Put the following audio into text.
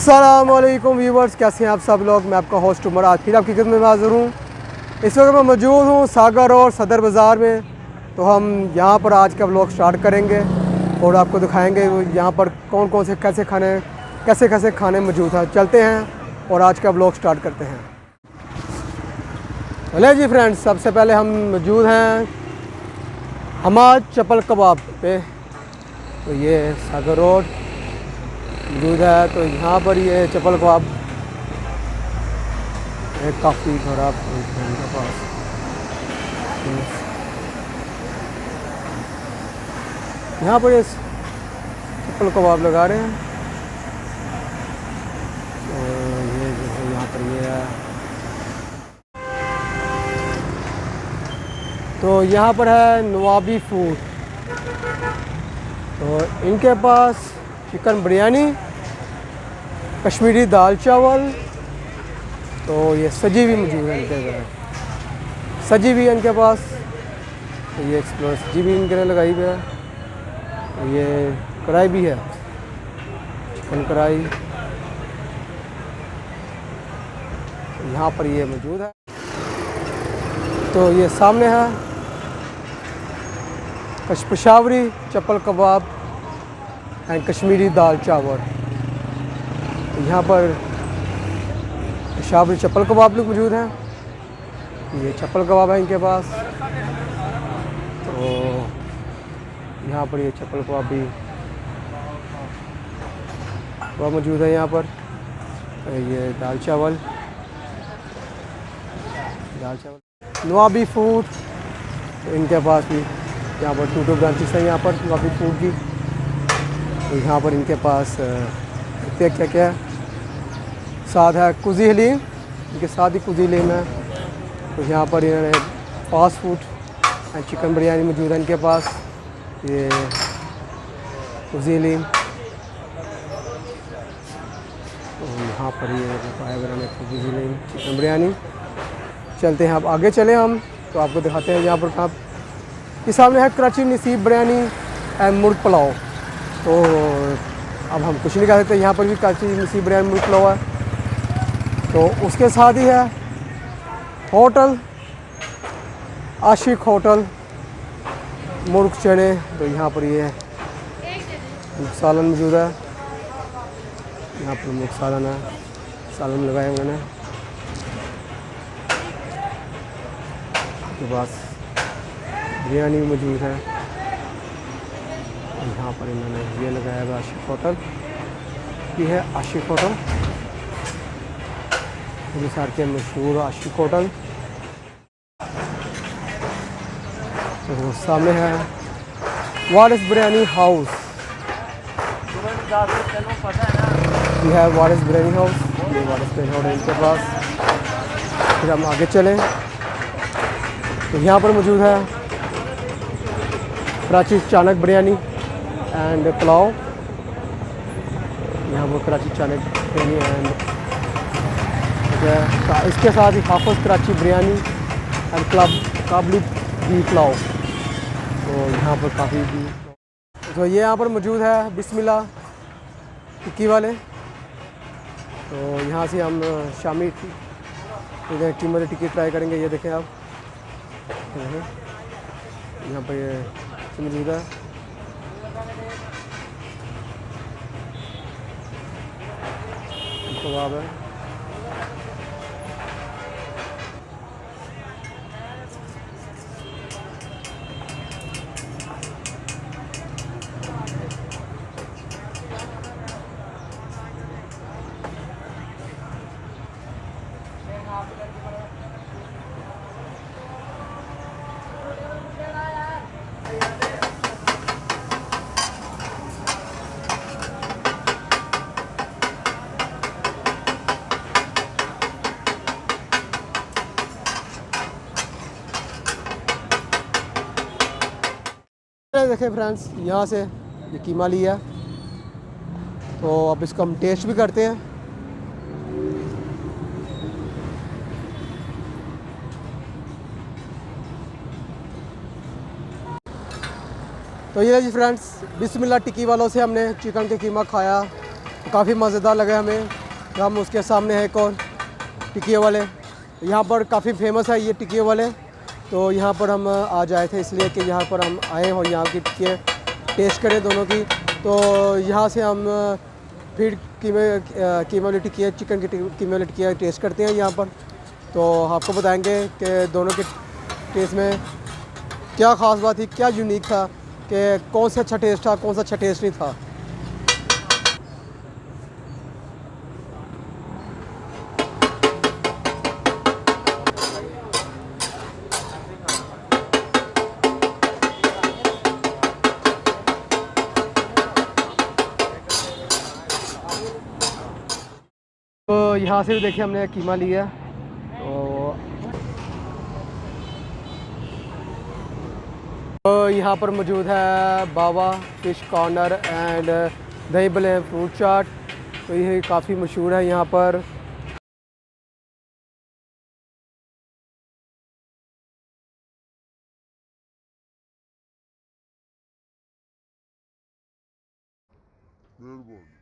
अस्सलामुअलैकुम व्यूवर्स, कैसे हैं आप सब लोग। मैं आपका होस्ट उमर आज फिर आपकी खिदमत में हाज़िर हूँ। इस वक्त मैं मौजूद हूँ सागर रोड सदर बाज़ार में। तो हम यहाँ पर आज का व्लॉग स्टार्ट करेंगे और आपको दिखाएंगे यहाँ पर कौन कौन से कैसे कैसे खाने मौजूद हैं। चलते हैं और आज का व्लॉग स्टार्ट करते हैं। चले जी फ्रेंड्स, सबसे पहले हम मौजूद हैं हमाद चप्पल कबाब पे। तो ये सागर रोड मौजूद है। तो यहाँ पर ये चप्पल कबाब काफ़ी खराब के पास यहाँ पर ये चप्पल कबाब लगा रहे हैं। और ये जो है यहाँ पर ये है। तो यहाँ पर है नवाबी फूड। तो इनके पास चिकन बिरयानी, कश्मीरी दाल चावल, तो ये सजी भी मौजूद है इनके पास। सजी भी है इनके पास। तो ये एक्सप्लोर सजी भी इनके लगाई हुई है। तो ये कढ़ाई भी है, चिकन कढ़ाई यहाँ पर ये मौजूद है। तो ये सामने है पेशावरी चप्पल कबाब एंड कश्मीरी दाल चावल। यहाँ पर पेशावरी चप्पल कबाब भी मौजूद हैं। ये चप्पल कबाब है इनके पास। तो यहाँ पर ये चप्पल कबाब भी वह मौजूद है यहाँ पर। ये दाल चावल नवाबी फूड इनके पास भी। यहाँ पर 2 ब्रांचेस हैं यहाँ पर नवाबी फूड की। तो यहाँ पर इनके पास क्या क्या क्या साथ है कुजी हलीम, इनके साथ ही कुजी हलीम है। तो यहाँ पर इन्होंने fast food and chicken biryani मौजूद है इनके पास। ये कुजी हलीम। तो यहाँ पर ये पाया इन्होंने कुजी हलीम चिकन बिरयानी। चलते हैं अब आगे चले हम, तो आपको दिखाते हैं यहाँ पर कहाँ। ये सामने है कराची नसीब बिरयानी एंड मुर्ग पुलाव। तो अब हम कुछ नहीं कह सकते, यहाँ पर भी कराची नसीब बिरयानी मुर्ग पुलाव है। तो उसके साथ ही है होटल आशिक होटल मुर्ग चने। तो यहाँ पर ये सालन मौजूद है। यहाँ पर मुर्ग सालन है, सालन लगाए हुए हैं। उसके बाद बिरयानी मौजूद है। यहाँ पर इन्होंने ये लगाया हुआ आशिक होटल। ये है आशिक होटल, हिसार के मशहूर आशिक होटल। तो सामने है वारिस बिरयानी हाउस। ये है वारिस बिरयानी हाउस। ये वारिस बिरयानी हाउस है इनके पास। फिर हम आगे चलें तो यहाँ पर मौजूद है कराची चानक बिरयानी एंड पुलाव। यहाँ पर कराची चानक बिरयानी एंड इसके साथ ही हाफिज़ कराची बिरयानी एंड काबली भी पुलाव। तो यहाँ पर काफ़ी भी। तो ये यहाँ पर मौजूद है बिस्मिल्लाह टिक्की वाले। तो यहाँ से हम शामी टीमर टिक्की ट्राई करेंगे। ये देखें आप, यहाँ पर ये मौजूद है। कबाब है। देखें फ्रेंड्स, यहाँ से ये कीमा लिया। तो अब इसको हम टेस्ट भी करते हैं। तो ये जी फ्रेंड्स, बिस्मिल्लाह टिक्की वालों से हमने चिकन के कीमा खाया। काफ़ी मज़ेदार लगे हमें। हम उसके सामने है एक और टिकिए वाले, यहाँ पर काफ़ी फेमस है ये टिकिए वाले। तो यहाँ पर हम आज आए थे इसलिए कि यहाँ पर हम आए और यहाँ की टिकिए टेस्ट करें दोनों की। तो यहाँ से हम फिर कीमे वाली टिकिया, चिकन की कीमे वाली टिकिया टेस्ट करते हैं यहाँ पर। तो आपको बताएंगे कि दोनों के टेस्ट में क्या ख़ास बात थी, क्या यूनिक था, कि कौन सा अच्छा टेस्ट था, कौन सा अच्छा टेस्ट नहीं था। तो यहाँ से भी देखिए हमने कीमा लिया। तो यहाँ पर मौजूद है बाबा फिश कॉर्नर एंड दही भल्ले फ्रूट चाट। तो ये काफ़ी मशहूर है यहाँ पर। मेहरबानी।